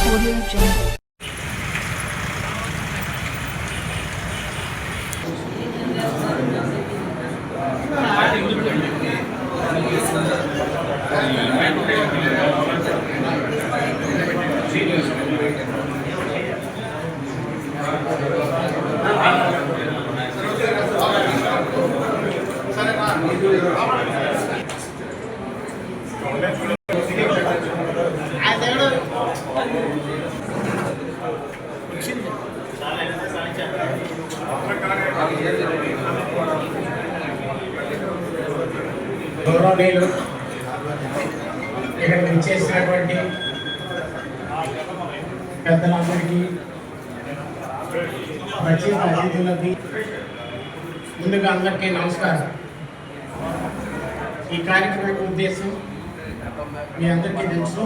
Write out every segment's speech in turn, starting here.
గౌరవనీయులు ఇక్కడ చేసినటువంటి పెద్దలందరికీ వచ్చిన అతిథులకి ముందుగా అందరికీ నమస్కారం. ఈ కార్యక్రమం ఉద్దేశం మీ అందరికీ తెలుసు.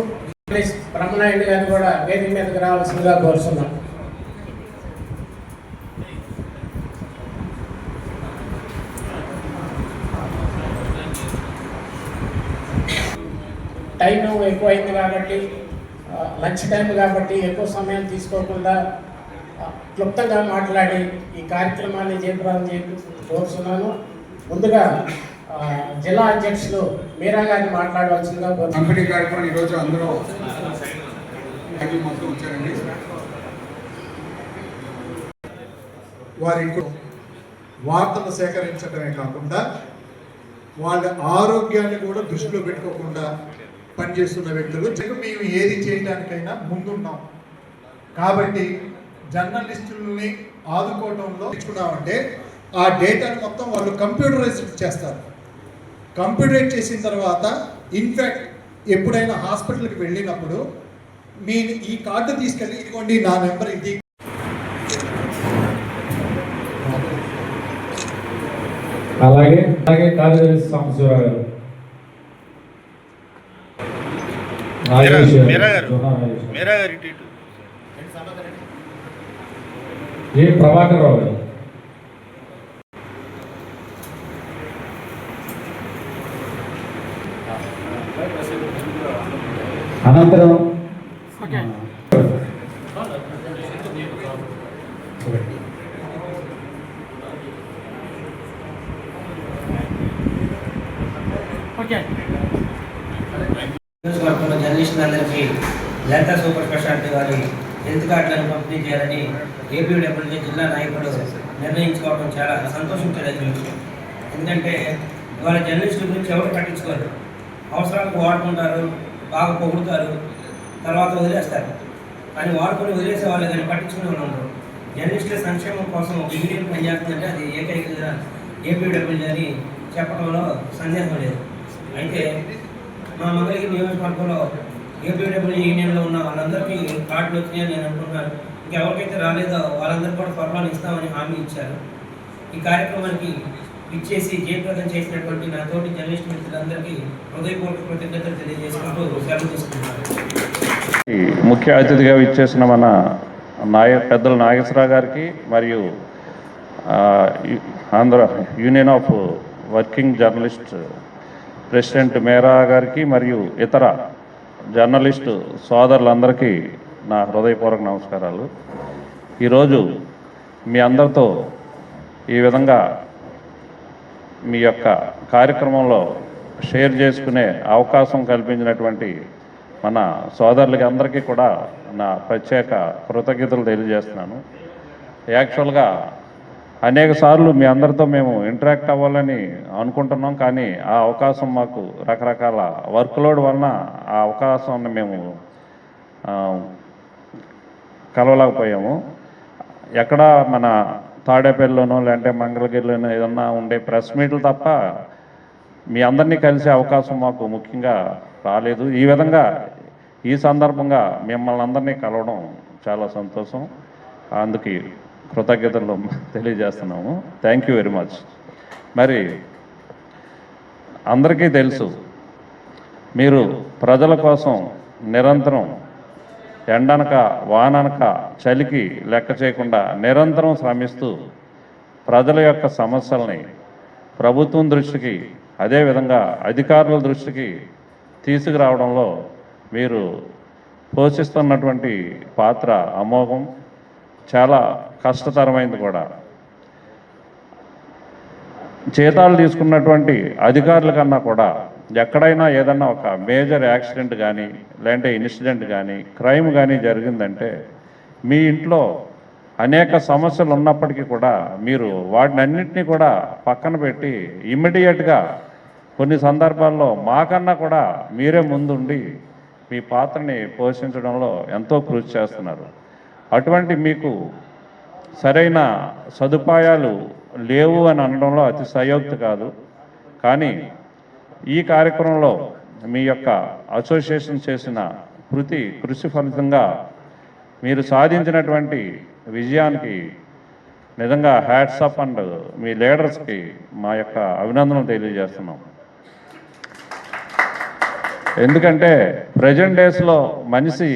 ప్లీజ్ బ్రహ్మనాయుడు గారు కూడా వేదిక మీదకి రావాల్సిందిగా కోరుతున్నాం. టైం ఎక్కువైంది కాబట్టి, లంచ్ టైం కాబట్టి ఎక్కువ సమయం తీసుకోకుండా క్లుప్తంగా మాట్లాడి ఈ కార్యక్రమాన్ని జయప్రదం కోరుతున్నాను. ముందుగా జిల్లా అధ్యక్షులు మీరా గారిని మాట్లాడవలసిందిగా కంపెనీ కార్యక్రమం ఈరోజు అందరూ మొత్తం వచ్చారండి. వారి వార్తలు సేకరించడమే కాకుండా వాళ్ళ ఆరోగ్యాన్ని కూడా దృష్టిలో పెట్టుకోకుండా పనిచేస్తున్న వ్యక్తులు. మేము ఏది చేయడానికైనా ముందున్నాం కాబట్టి జర్నలిస్టులని ఆదుకోవడంలో తెచ్చుకున్నామంటే ఆ డేటాను మొత్తం వాళ్ళు కంప్యూటరైజ్ చేస్తారు. కంప్యూటరైజ్ చేసిన తర్వాత ఇన్ఫ్యాక్ట్ ఎప్పుడైనా హాస్పిటల్కి వెళ్ళినప్పుడు మీరు ఈ కార్డు తీసుకెళ్ళి ఇదిగోండి నా నెంబర్ ఇది, అలాగే కార్యదర్శి సాంబశివరావు గారు, ఏ ప్రభాకర్ రావు గారు, అనంతరం నియోజకవర్గంలో జర్నలిస్టులందరికీ లలిత సూపర్ స్పెషాలిటీ వారి హెల్త్ కార్డులను పంపిణీ చేయాలని ఏపీడబ్ల్యూజే జిల్లా నాయకులు నిర్ణయించుకోవడం చాలా సంతోషించదగిన విషయం. ఎందుకంటే ఇవాళ జర్నలిస్టుల గురించి ఎవరు పట్టించుకోరు. అవసరాలకు వాడుకుంటారు, బాగా పొగుడుతారు, తర్వాత వదిలేస్తారు. కానీ వాడుకొని వదిలేసే వాళ్ళు కానీ పట్టించుకునే వాళ్ళు ఉండరు. జర్నలిస్టుల సంక్షేమం కోసం ఒక యూనియన్ పనిచేస్తుందంటే అది ఏకైకంగా ఏపీడబ్ల్యూజే అని చెప్పడంలో సందేహం లేదు. అయితే మా మంగళగిరి నియోజకవర్గంలో ఏపీడబ్ల్యూజే యూనియన్లో ఉన్న వాళ్ళందరికీ కార్డులు వచ్చినాయని నేను అనుకుంటున్నాను. ఇంకెవరికైతే రాలేదో వాళ్ళందరికీ కూడా త్వరలో ఇస్తామని హామీ ఇచ్చారు. ఈ కార్యక్రమానికి ఇచ్చేసి జయప్రదం చేసినటువంటి నా తోటి జర్నలిస్ట్ మిత్రులందరికీ హృదయపూర్వక కృతజ్ఞతలు తెలియజేసుకుంటూ సెలవు తీసుకుంటున్నాను. ముఖ్య అతిథిగా ఇచ్చేసిన మన పెద్దల నాగేశ్వరరావు గారికి మరియు Andhra union of working journalist president మేరా గారికి మరియు ఇతర జర్నలిస్టు సోదరులందరికీ నా హృదయపూర్వక నమస్కారాలు. ఈరోజు మీ అందరితో ఈ విధంగా మీ యొక్క కార్యక్రమంలో షేర్ చేసుకునే అవకాశం కల్పించినటువంటి మన సోదరులకి అందరికీ కూడా నా ప్రత్యేక కృతజ్ఞతలు తెలియజేస్తున్నాను. యాక్చువల్గా అనేక సార్లు మీ అందరితో మేము ఇంటరాక్ట్ అవ్వాలని అనుకుంటున్నాం, కానీ ఆ అవకాశం మాకు రకరకాల వర్క్లోడ్ వలన ఆ అవకాశాన్ని మేము కలవలేకపోయాము. ఎక్కడ మన తాడేపల్లిలోనో లేదంటే మంగళగిరిలోనో ఏదన్నా ఉండే ప్రెస్ మీట్లు తప్ప మీ అందరినీ కలిసే అవకాశం మాకు ముఖ్యంగా రాలేదు. ఈ విధంగా ఈ సందర్భంగా మిమ్మల్ని అందరినీ కలవడం చాలా సంతోషం. అందుకు కృతజ్ఞతలు తెలియజేస్తున్నాము. Thank you very much. మరి అందరికీ తెలుసు, మీరు ప్రజల కోసం నిరంతరం ఎండనక వాననక చలికి లెక్క చేయకుండా నిరంతరం శ్రమిస్తూ ప్రజల యొక్క సమస్యల్ని ప్రభుత్వం దృష్టికి అదేవిధంగా అధికారుల దృష్టికి తీసుకురావడంలో మీరు పోషిస్తున్నటువంటి పాత్ర అమోఘం, చాలా కష్టతరమైంది కూడా. జీతాలు తీసుకున్నటువంటి అధికారుల కన్నా కూడా ఎక్కడైనా ఏదన్నా ఒక మేజర్ యాక్సిడెంట్ కానీ, లేదంటే ఇన్సిడెంట్ కానీ, క్రైమ్ కానీ జరిగిందంటే మీ ఇంట్లో అనేక సమస్యలు ఉన్నప్పటికీ కూడా మీరు వాటిని అన్నింటినీ కూడా పక్కన పెట్టి ఇమ్మీడియట్గా కొన్ని సందర్భాల్లో మాకన్నా కూడా మీరే ముందుండి మీ పాత్రని పోషించడంలో ఎంతో కృషి చేస్తున్నారు. అటువంటి మీకు సరైన సదుపాయాలు లేవు అని అనడంలో అతి సయోక్తి కాదు. కానీ ఈ కార్యక్రమంలో మీ యొక్క అసోసియేషన్ చేసిన కృషి ఫలితంగా మీరు సాధించినటువంటి విజయానికి నిజంగా హ్యాట్స్ అప్ అండ్ మీ లీడర్స్కి మా యొక్క అభినందనలు తెలియజేస్తున్నాం. ఎందుకంటే ప్రజెంట్ డేస్లో మనిషి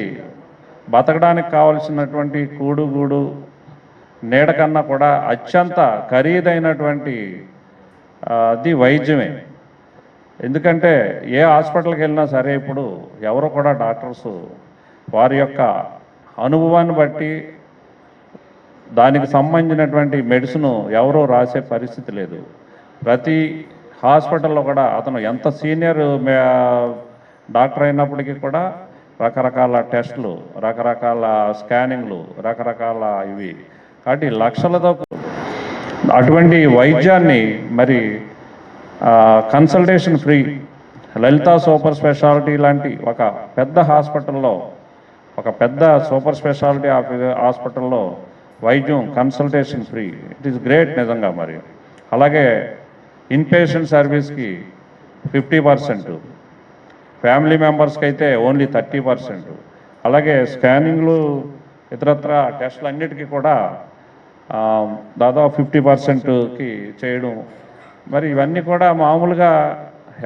బతకడానికి కావలసినటువంటి కూడు నీడ కన్నా కూడా అత్యంత ఖరీదైనటువంటి అది వైద్యమే. ఎందుకంటే ఏ హాస్పిటల్కి వెళ్ళినా సరే ఇప్పుడు ఎవరు కూడా డాక్టర్స్ వారి యొక్క అనుభవాన్ని బట్టి దానికి సంబంధించినటువంటి మెడిసిన్ ఎవరో రాసే పరిస్థితి లేదు. ప్రతి హాస్పిటల్లో కూడా అతను ఎంత సీనియర్ డాక్టర్ అయినప్పటికీ కూడా రకరకాల టెస్టులు, రకరకాల స్కానింగ్లు, రకరకాల ఇవి కాబట్టి లక్షలతో అటువంటి వైద్యాన్ని మరి consultation free Lalitha super speciality లాంటి ఒక పెద్ద హాస్పిటల్లో, ఒక పెద్ద సూపర్ స్పెషాలిటీ హాస్పిటల్లో వైద్యం consultation free. It is great నిజంగా. మరి అలాగే ఇన్పేషెంట్ సర్వీస్కి 50%, ఫ్యామిలీ మెంబర్స్కి అయితే ఓన్లీ 30%. అలాగే స్కానింగ్లు ఇతరత్ర టెస్టులు అన్నిటికీ కూడా దాదాపు 50%కి చేయడం. మరి ఇవన్నీ కూడా మామూలుగా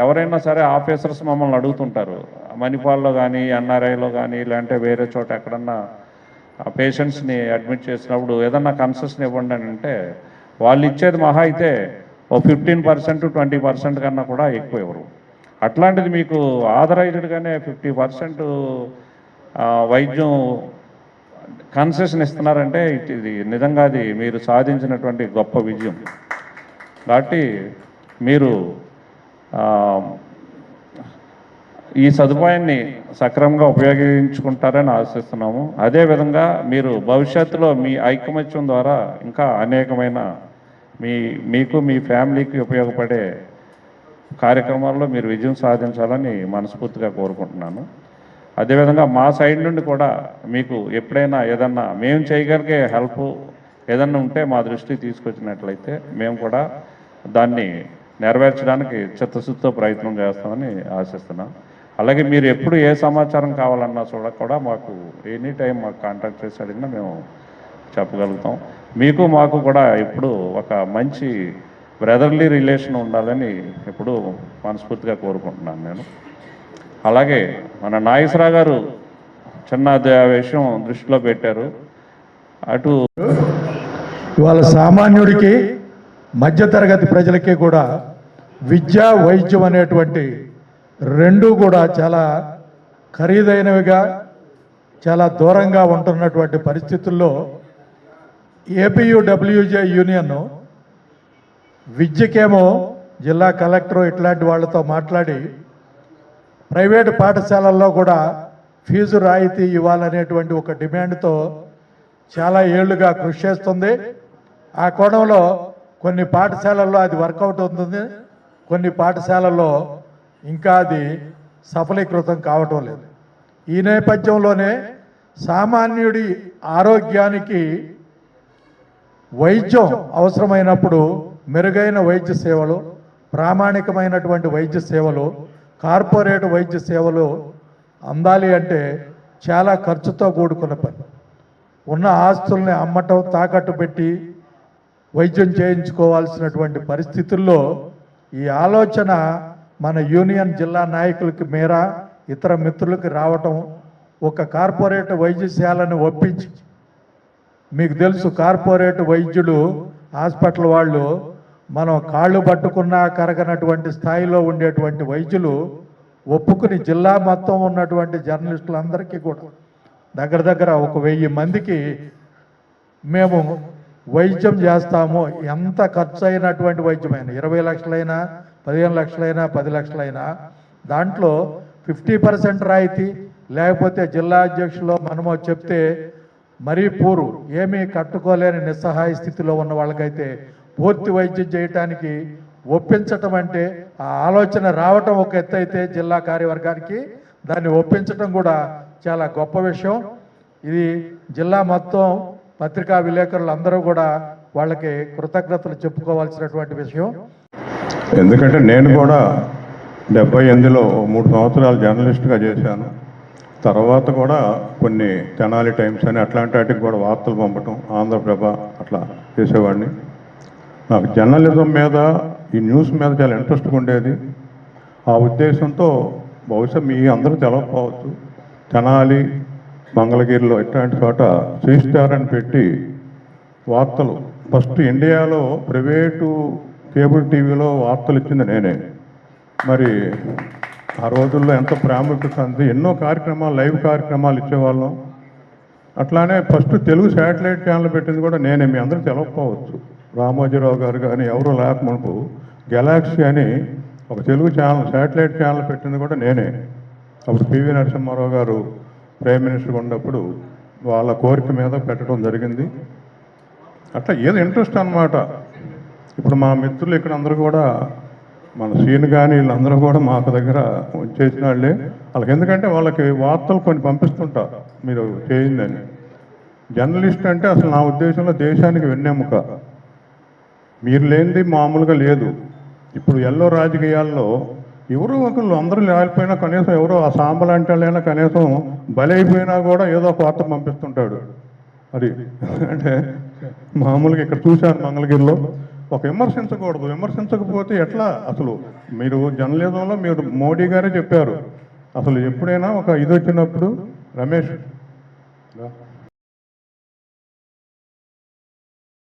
ఎవరైనా సరే ఆఫీసర్స్ మమ్మల్ని అడుగుతుంటారు, మణిపాల్లో కానీ, ఎన్ఆర్ఐలో కానీ, లేదంటే వేరే చోట ఎక్కడన్నా పేషెంట్స్ని అడ్మిట్ చేసినప్పుడు ఏదన్నా కన్సెషన్ ఇవ్వండి అని అంటే వాళ్ళు ఇచ్చేది మహా అయితే ఓ 15%, 20% కన్నా కూడా ఎక్కువ ఇవ్వరు. అట్లాంటిది మీకు ఆథరైజ్డ్గానే 50% వైద్యం కన్సెషన్ ఇస్తున్నారంటే ఇది నిజంగా అది మీరు సాధించినటువంటి గొప్ప విజయం. కాబట్టి మీరు ఈ సదుపాయాన్ని సక్రమంగా ఉపయోగించుకుంటారని ఆశిస్తున్నాము. అదేవిధంగా మీరు భవిష్యత్తులో మీ ఐకమత్యం ద్వారా ఇంకా అనేకమైన మీకు మీ ఫ్యామిలీకి ఉపయోగపడే కార్యక్రమాల్లో మీరు విజయం సాధించాలని మనస్ఫూర్తిగా కోరుకుంటున్నాను. అదేవిధంగా మా సైడ్ నుండి కూడా మీకు ఎప్పుడైనా ఏదన్నా మేము చేయగలిగే హెల్ప్ ఏదన్నా ఉంటే మా దృష్టికి తీసుకొచ్చినట్లయితే మేము కూడా దాన్ని నెరవేర్చడానికి చిత్తశుద్ధితో ప్రయత్నం చేస్తామని ఆశిస్తున్నాం. అలాగే మీరు ఎప్పుడు ఏ సమాచారం కావాలన్నా కూడా మాకు ఎనీ టైం మాకు కాంటాక్ట్ చేసి అడిగినా మేము చెప్పగలుగుతాం. మీకు మాకు కూడా ఇప్పుడు ఒక మంచి బ్రదర్లీ రిలేషన్ ఉండాలని ఎప్పుడు మనస్ఫూర్తిగా కోరుకుంటున్నాను నేను. అలాగే మన నాగేశ్వరరావు గారు చిన్న విషయం దృష్టిలో పెట్టారు. అటు ఇవాళ సామాన్యుడికి మధ్యతరగతి ప్రజలకి కూడా విద్య, వైద్యం అనేటువంటి రెండు కూడా చాలా ఖరీదైనవిగా, చాలా దూరంగా ఉంటున్నటువంటి పరిస్థితుల్లో ఏపీయూడబ్ల్యూజే యూనియన్ విద్యకేమో జిల్లా కలెక్టర్ ఇట్లాంటి వాళ్ళతో మాట్లాడి ప్రైవేటు పాఠశాలల్లో కూడా ఫీజు రాయితీ ఇవ్వాలనేటువంటి ఒక డిమాండ్తో చాలా ఏళ్లుగా కృషి చేస్తుంది. ఆ కోణంలో కొన్ని పాఠశాలల్లో అది వర్కౌట్ అవుతుంది, కొన్ని పాఠశాలల్లో ఇంకా అది సఫలీకృతం కావటం లేదు. ఈ నేపథ్యంలోనే సామాన్యుడి ఆరోగ్యానికి వైద్యం అవసరమైనప్పుడు మెరుగైన వైద్య సేవలు, ప్రామాణికమైనటువంటి వైద్య సేవలు, కార్పొరేట్ వైద్య సేవలు అందాలి అంటే చాలా ఖర్చుతో కూడుకున్న పని. ఉన్న ఆస్తుల్ని అమ్మటం, తాకట్టు పెట్టి వైద్యం చేయించుకోవాల్సినటువంటి పరిస్థితుల్లో ఈ ఆలోచన మన యూనియన్ జిల్లా నాయకులకి మేర ఇతర మిత్రులకి రావటం, ఒక కార్పొరేట్ వైద్యశాలను ఒప్పించి, మీకు తెలుసు కార్పొరేట్ వైద్యులు హాస్పిటల్ వాళ్ళు మనం కాళ్ళు పట్టుకున్నా కరగనటువంటి స్థాయిలో ఉండేటువంటి వైద్యులు ఒప్పుకుని జిల్లా మొత్తం ఉన్నటువంటి జర్నలిస్టులందరికీ కూడా దగ్గర దగ్గర 1000 మందికి మేము వైద్యం చేస్తాము. ఎంత ఖర్చు అయినటువంటి వైద్యమైనా 20 లక్షలైనా 15 లక్షలైనా 10 లక్షలైనా దాంట్లో 50% రాయితీ, లేకపోతే జిల్లా అధ్యక్షులు మనమో చెప్తే మరీ పూరు ఏమీ కట్టుకోలేని నిస్సహాయ స్థితిలో ఉన్న వాళ్ళకైతే పూర్తి వైద్యం చేయటానికి ఒప్పించటం అంటే ఆ ఆలోచన రావటం ఒక ఎత్తు అయితే జిల్లా కార్యవర్గానికి దాన్ని ఒప్పించటం కూడా చాలా గొప్ప విషయం. ఇది జిల్లా మొత్తం పత్రికా విలేకరులు అందరూ కూడా వాళ్ళకి కృతజ్ఞతలు చెప్పుకోవాల్సినటువంటి విషయం. ఎందుకంటే నేను కూడా 78లో 3 సంవత్సరాలు జర్నలిస్ట్గా చేశాను. తర్వాత కూడా కొన్ని తెనాలి టైమ్స్ అని అట్లాంటి వాటికి కూడా వార్తలు పంపటం, ఆంధ్రప్రభ అట్లా చేసేవాడిని. నాకు జర్నలిజం మీద ఈ న్యూస్ మీద చాలా ఇంట్రెస్ట్గా ఉండేది. ఆ ఉద్దేశంతో బహుశా మీ అందరూ తెలవకపోవచ్చు, తెనాలి మంగళగిరిలో ఇట్లాంటి చోట శ్రీస్టార్ అని పెట్టి వార్తలు ఫస్ట్ ఇండియాలో ప్రైవేటు కేబుల్ టీవీలో వార్తలు ఇచ్చింది నేనే. మరి ఆ రోజుల్లో ఎంత ప్రాముఖ్యత అంది, ఎన్నో కార్యక్రమాలు లైవ్ కార్యక్రమాలు ఇచ్చేవాళ్ళం. అట్లానే ఫస్ట్ తెలుగు శాటిలైట్ ఛానల్ పెట్టింది కూడా నేనే. మీ అందరూ తెలవకపోవచ్చు, రామోజీరావు గారు కానీ ఎవరు లేకమునుపు గెలాక్సీ అని ఒక తెలుగు ఛానల్ శాటిలైట్ ఛానల్ పెట్టింది కూడా నేనే. అప్పుడు పివి నరసింహారావు గారు ప్రైమ్ మినిస్టర్గా ఉన్నప్పుడు వాళ్ళ కోరిక మీద పెట్టడం జరిగింది. అట్లా ఏదో ఇంట్రెస్ట్ అన్నమాట. ఇప్పుడు మా మిత్రులు ఇక్కడ అందరూ కూడా మన సీన్ కానీ వీళ్ళందరూ కూడా మాకు దగ్గర చేసిన వాళ్ళే. వాళ్ళకి ఎందుకంటే వాళ్ళకి వార్తలు కొన్ని పంపిస్తుంటారు మీరు చేయిందని. జర్నలిస్ట్ అంటే అసలు నా ఉద్దేశంలో దేశానికి వెన్నెముక. మీరు లేనిది మామూలుగా లేదు. ఇప్పుడు ఎల్లో రాజకీయాల్లో ఎవరో ఒకళ్ళు అందరూ లేకపోయినా కనీసం ఎవరో ఆ సాంబలాంటి వాళ్ళైనా కనీసం బలైపోయినా కూడా ఏదో ఒక వార్త పంపిస్తుంటాడు. అది అంటే మామూలుగా ఇక్కడ చూశాను మంగళగిరిలో ఒక విమర్శించకూడదు, విమర్శించకపోతే ఎట్లా? అసలు మీరు జర్నలిజంలో మీరు మోడీ గారే చెప్పారు, అసలు ఎప్పుడైనా ఒక ఇది వచ్చినప్పుడు రమేష్